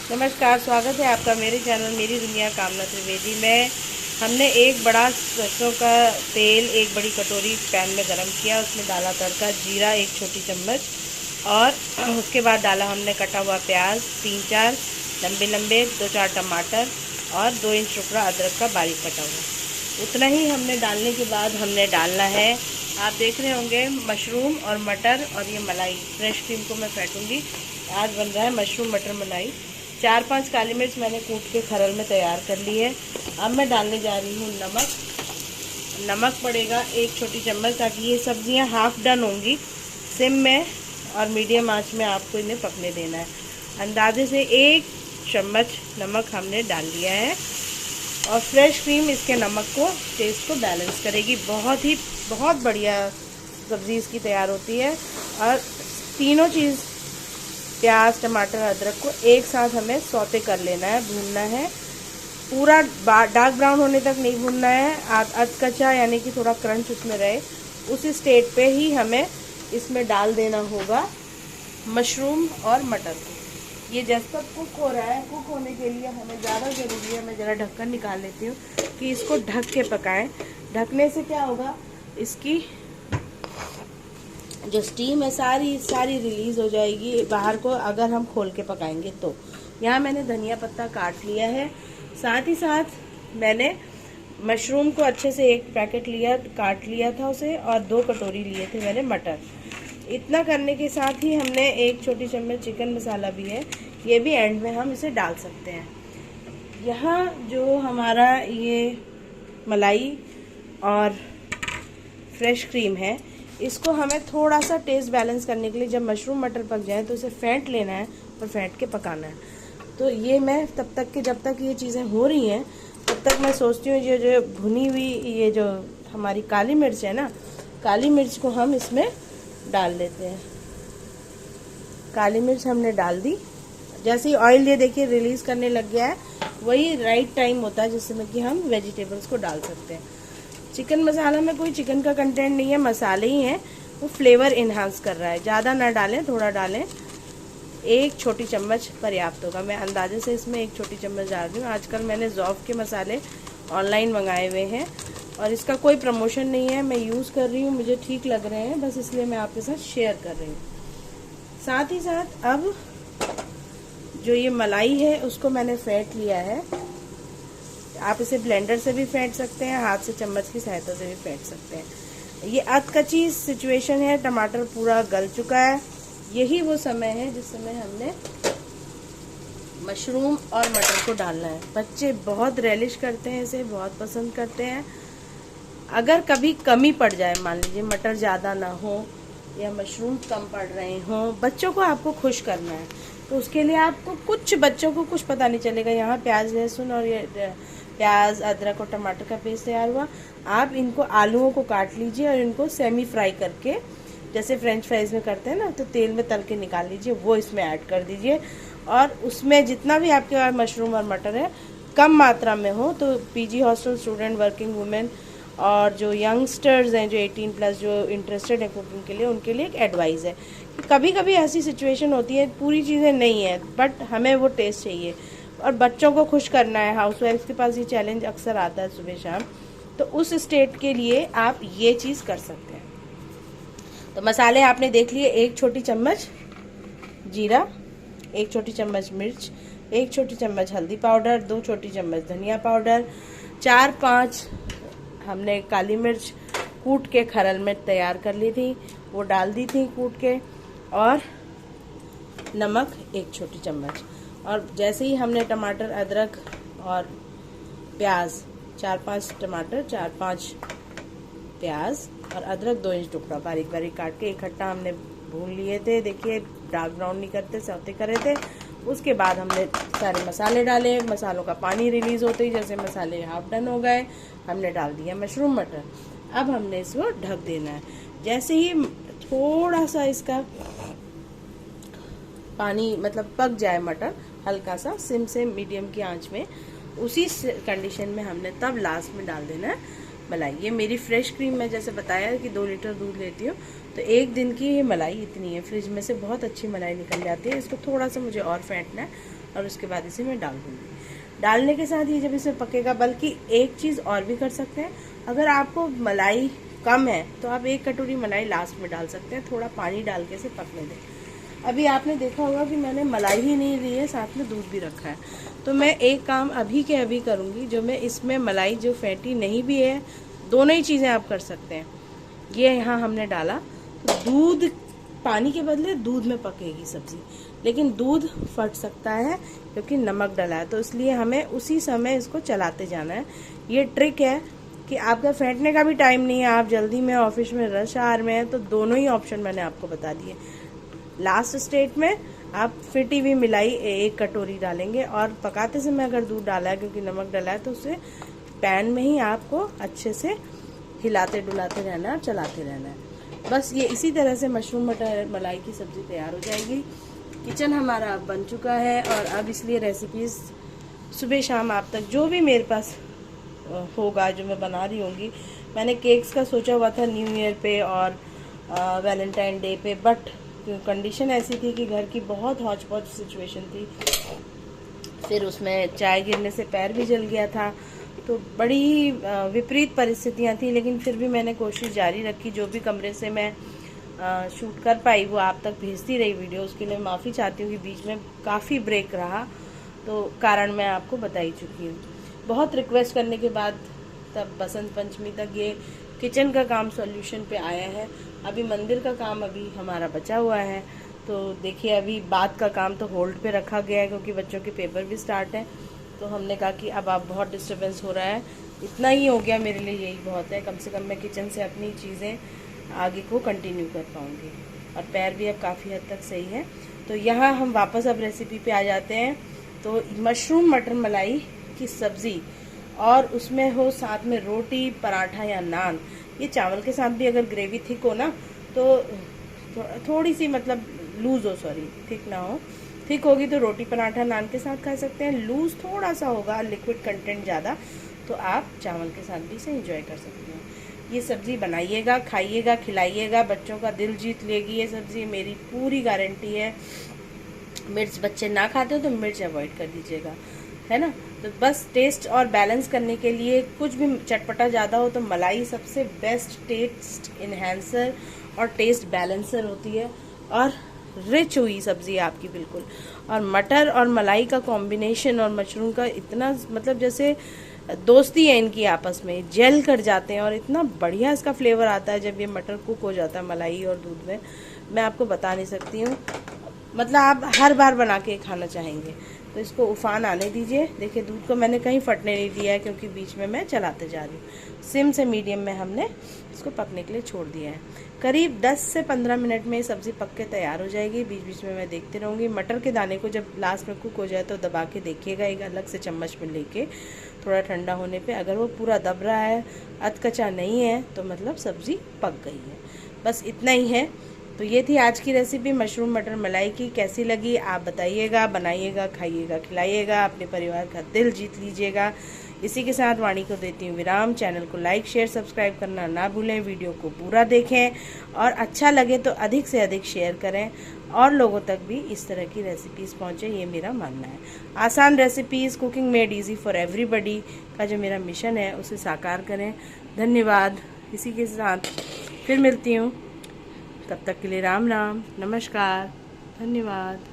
नमस्कार, स्वागत है आपका मेरे चैनल मेरी दुनिया कामना त्रिवेदी में। हमने एक बड़ा सरसों का तेल एक बड़ी कटोरी पैन में गरम किया, उसमें डाला तड़का जीरा एक छोटी चम्मच और उसके बाद डाला हमने कटा हुआ प्याज 3-4 लंबे लंबे, 2-4 टमाटर और 2 इंच टुकड़ा अदरक का बारीक कटा हुआ। उतना ही हमने डालने के बाद हमने डालना है, आप देख रहे होंगे, मशरूम और मटर और ये मलाई। फ्रेश क्रीम को मैं फेंटूँगी। आज बन रहा है मशरूम मटर मलाई। 4-5 काली मिर्च मैंने कूट के खरल में तैयार कर ली है। अब मैं डालने जा रही हूँ नमक। नमक पड़ेगा 1 छोटी चम्मच, ताकि ये सब्जियाँ हाफ डन होंगी। सिम में और मीडियम आंच में आपको इन्हें पकने देना है। अंदाजे से 1 चम्मच नमक हमने डाल लिया है और फ्रेश क्रीम इसके नमक को, टेस्ट को बैलेंस करेगी। बहुत बढ़िया सब्ज़ी इसकी तैयार होती है। और तीनों चीज़, प्याज टमाटर अदरक को एक साथ हमें सौते कर लेना है, भूनना है। पूरा डार्क ब्राउन होने तक नहीं भूनना है, अधकच्चा यानी कि थोड़ा क्रंच उसमें रहे, उस स्टेट पे ही हमें इसमें डाल देना होगा मशरूम और मटर को। ये जब तक कुक हो रहा है, कुक होने के लिए हमें ज़्यादा ज़रूरी है, मैं ज़रा ढक्कन निकाल लेती हूँ कि इसको ढक के पकाएं। ढकने से क्या होगा, इसकी जो स्टीम है सारी रिलीज़ हो जाएगी बाहर को, अगर हम खोल के पकाएंगे तो। यहाँ मैंने धनिया पत्ता काट लिया है, साथ ही साथ मैंने मशरूम को अच्छे से 1 पैकेट काट लिया था उसे, और 2 कटोरी लिए थे मैंने मटर। इतना करने के साथ ही हमने 1 छोटी चम्मच चिकन मसाला भी है, ये भी एंड में हम इसे डाल सकते हैं। यहाँ जो हमारा ये मलाई और फ्रेश क्रीम है, इसको हमें थोड़ा सा टेस्ट बैलेंस करने के लिए, जब मशरूम मटर पक जाए तो इसे फेंट लेना है और फेंट के पकाना है। तो ये मैं जब तक ये चीज़ें हो रही हैं, तब तक मैं सोचती हूँ जो भुनी हुई ये जो हमारी काली मिर्च है ना, काली मिर्च को हम इसमें डाल देते हैं। काली मिर्च हमने डाल दी। जैसे ही ऑयल ये देखिए रिलीज़ करने लग गया है, वही राइट टाइम होता है जिसमें कि हम वेजिटेबल्स को डाल सकते हैं। चिकन मसाला में कोई चिकन का कंटेंट नहीं है, मसाले ही हैं, वो फ्लेवर इन्हांस कर रहा है। ज़्यादा ना डालें, थोड़ा डालें। 1 छोटी चम्मच पर्याप्त होगा। मैं अंदाजे से इसमें 1 छोटी चम्मच डाल रही हूँ। आजकल मैंने ज़ौफ़ के मसाले ऑनलाइन मंगाए हुए हैं और इसका कोई प्रमोशन नहीं है, मैं यूज़ कर रही हूँ, मुझे ठीक लग रहे हैं, बस इसलिए मैं आपके साथ शेयर कर रही हूँ। साथ ही साथ अब जो ये मलाई है उसको मैंने फेंट लिया है। आप इसे ब्लेंडर से भी फेंट सकते हैं, हाथ से चम्मच की सहायता से भी फेंट सकते हैं। ये अधकच्ची सिचुएशन है, टमाटर पूरा गल चुका है। यही वो समय है जिस समय हमने मशरूम और मटर को डालना है। बच्चे बहुत रेलिश करते हैं, इसे बहुत पसंद करते हैं। अगर कभी कमी पड़ जाए, मान लीजिए मटर ज़्यादा ना हो या मशरूम कम पड़ रहे हों, बच्चों को आपको खुश करना है, तो उसके लिए आपको, कुछ बच्चों को कुछ पता नहीं चलेगा। यहाँ प्याज लहसुन और ये प्याज अदरक और टमाटर का पेस्ट तैयार हुआ। आप इनको, आलूओं को काट लीजिए और इनको सेमी फ्राई करके, जैसे फ्रेंच फ्राइज में करते हैं ना, तो तेल में तल के निकाल लीजिए, वो इसमें ऐड कर दीजिए। और उसमें जितना भी आपके पास मशरूम और मटर है, कम मात्रा में हो तो PG hostel student, working women और जो यंगस्टर्स हैं, जो 18+ जो इंटरेस्टेड है कुकिंग के लिए, उनके लिए एक एडवाइस है कि कभी कभी ऐसी सिचुएशन होती है, पूरी चीज़ें नहीं है, बट हमें वो टेस्ट चाहिए और बच्चों को खुश करना है। हाउसवाइफ के पास ये चैलेंज अक्सर आता है सुबह शाम, तो उस स्टेट के लिए आप ये चीज़ कर सकते हैं। तो मसाले आपने देख लिए, 1 छोटी चम्मच जीरा, 1 छोटी चम्मच मिर्च, 1 छोटी चम्मच हल्दी पाउडर, 2 छोटी चम्मच धनिया पाउडर, 4-5 हमने काली मिर्च कूट के खरल में तैयार कर ली थी, वो डाल दी थी कूट के, और नमक 1 छोटी चम्मच। और जैसे ही हमने टमाटर अदरक और प्याज, 4-5 टमाटर, 4-5 प्याज और अदरक 2 इंच टुकड़ा बारीक बारीक काट के इकट्ठा हमने भून लिए थे। देखिए डार्क ब्राउन नहीं करते, सौते करे थे। उसके बाद हमने सारे मसाले डाले। मसालों का पानी रिलीज़ होते ही जैसे मसाले हाफ डन हो गए, हमने डाल दिया मशरूम मटर। अब हमने इसको ढक देना है। जैसे ही थोड़ा सा इसका पानी मतलब पक जाए मटर, हल्का सा सिम से मीडियम की आंच में, उसी कंडीशन में हमने तब लास्ट में डाल देना है मलाई। ये मेरी फ्रेश क्रीम, मैं जैसे बताया कि 2 लीटर दूध लेती हूँ, तो 1 दिन की ये मलाई इतनी है। फ्रिज में से बहुत अच्छी मलाई निकल जाती है। इसको थोड़ा सा मुझे और फेंटना है और उसके बाद इसे मैं डाल दूँगी। डालने के साथ ये जब इसमें पकेगा, बल्कि एक चीज़ और भी कर सकते हैं, अगर आपको मलाई कम है तो आप 1 कटोरी मलाई लास्ट में डाल सकते हैं, थोड़ा पानी डाल के इसे पकने दें। अभी आपने देखा होगा कि मैंने मलाई ही नहीं ली है, साथ में दूध भी रखा है। तो मैं एक काम अभी के अभी करूँगी, जो मैं इसमें मलाई जो फैटी नहीं भी है, दोनों ही चीज़ें आप कर सकते हैं। ये यहाँ हमने डाला तो दूध, पानी के बदले दूध में पकेगी सब्ज़ी, लेकिन दूध फट सकता है क्योंकि नमक डला है, तो इसलिए हमें उसी समय इसको चलाते जाना है। ये ट्रिक है कि आपका फेंटने का भी टाइम नहीं है, आप जल्दी में ऑफिस में रश आवर में है, तो दोनों ही ऑप्शन मैंने आपको बता दिए। लास्ट स्टेज में आप फिटी हुई मिलाई 1 कटोरी डालेंगे, और पकाते समय अगर दूध डाला है क्योंकि नमक डाला है तो उसे पैन में ही आपको अच्छे से हिलाते डुलाते रहना है, चलाते रहना है। बस ये इसी तरह से मशरूम मटर मलाई की सब्ज़ी तैयार हो जाएगी। किचन हमारा अब बन चुका है, और अब इसलिए रेसिपीज़ सुबह शाम आप तक जो भी मेरे पास होगा, जो मैं बना रही होंगी। मैंने केक्स का सोचा हुआ था न्यू ईयर पे और वैलेंटाइन डे पे, बट कंडीशन ऐसी थी कि घर की बहुत हौच पौच सिचुएशन थी, फिर उसमें चाय गिरने से पैर भी जल गया था, तो बड़ी विपरीत परिस्थितियां थी। लेकिन फिर भी मैंने कोशिश जारी रखी, जो भी कमरे से मैं शूट कर पाई वो आप तक भेजती रही वीडियो। उसके लिए माफ़ी चाहती हूँ कि बीच में काफ़ी ब्रेक रहा, तो कारण मैं आपको बता ही चुकी हूँ। बहुत रिक्वेस्ट करने के बाद तब बसंत पंचमी तक ये किचन का काम सॉल्यूशन पे आया है। अभी मंदिर का काम अभी हमारा बचा हुआ है, तो देखिए अभी बात का काम तो होल्ड पे रखा गया है क्योंकि बच्चों के पेपर भी स्टार्ट हैं। तो हमने कहा कि अब आप बहुत डिस्टर्बेंस हो रहा है, इतना ही हो गया मेरे लिए, यही बहुत है, कम से कम मैं किचन से अपनी चीज़ें आगे को कंटिन्यू कर पाऊँगी। और पैर भी अब काफ़ी हद तक सही है। तो यहाँ हम वापस अब रेसिपी पे आ जाते हैं। तो मशरूम मटर मलाई की सब्ज़ी, और उसमें हो साथ में रोटी, पराठा या नान। ये चावल के साथ भी अगर ग्रेवी थिक हो ना, तो थोड़ी सी मतलब लूज़ हो, सॉरी थिक ना हो, थिक होगी तो रोटी पराठा नान के साथ खा सकते हैं। लूज़ थोड़ा सा होगा, लिक्विड कंटेंट ज़्यादा, तो आप चावल के साथ भी इसे एंजॉय कर सकते हैं। ये सब्ज़ी बनाइएगा, खाइएगा, खिलाइएगा, बच्चों का दिल जीत लेगी ये सब्ज़ी, मेरी पूरी गारंटी है। मिर्च बच्चे ना खाते हो तो मिर्च अवॉइड कर दीजिएगा, है ना। तो बस टेस्ट और बैलेंस करने के लिए, कुछ भी चटपटा ज़्यादा हो तो मलाई सबसे बेस्ट टेस्ट इन्हेंसर और टेस्ट बैलेंसर होती है, और रिच हुई सब्ज़ी आपकी बिल्कुल। और मटर और मलाई का कॉम्बिनेशन और मशरूम का इतना, मतलब जैसे दोस्ती है इनकी, आपस में जेल कर जाते हैं, और इतना बढ़िया इसका फ्लेवर आता है जब ये मटर कुक हो जाता है मलाई और दूध में, मैं आपको बता नहीं सकती हूँ। मतलब आप हर बार बना के खाना चाहेंगे। तो इसको उफान आने दीजिए। देखिए दूध को मैंने कहीं फटने नहीं दिया है क्योंकि बीच में मैं चलाते जा रही हूँ। सिम से मीडियम में हमने इसको पकने के लिए छोड़ दिया है। करीब 10 से 15 मिनट में सब्ज़ी पक के तैयार हो जाएगी। बीच बीच में मैं देखती रहूँगी। मटर के दाने को जब लास्ट में कुक हो जाए तो दबा के देखिएगा, एक अलग से चम्मच में लेके, थोड़ा ठंडा होने पे। अगर वो पूरा दब रहा है, अधकच्चा नहीं है, तो मतलब सब्ज़ी पक गई है। बस इतना ही है। तो ये थी आज की रेसिपी मशरूम मटर मलाई की। कैसी लगी आप बताइएगा, बनाइएगा, खाइएगा, खिलाइएगा, अपने परिवार का दिल जीत लीजिएगा। इसी के साथ वाणी को देती हूँ विराम। चैनल को लाइक शेयर सब्सक्राइब करना ना भूलें। वीडियो को पूरा देखें, और अच्छा लगे तो अधिक से अधिक शेयर करें, और लोगों तक भी इस तरह की रेसिपीज़ पहुँचे, ये मेरा मानना है। आसान recipes, cooking made easy for everybody का जो मेरा मिशन है उसे साकार करें। धन्यवाद। इसी के साथ फिर मिलती हूँ, तब तक के लिए राम राम, नमस्कार, धन्यवाद।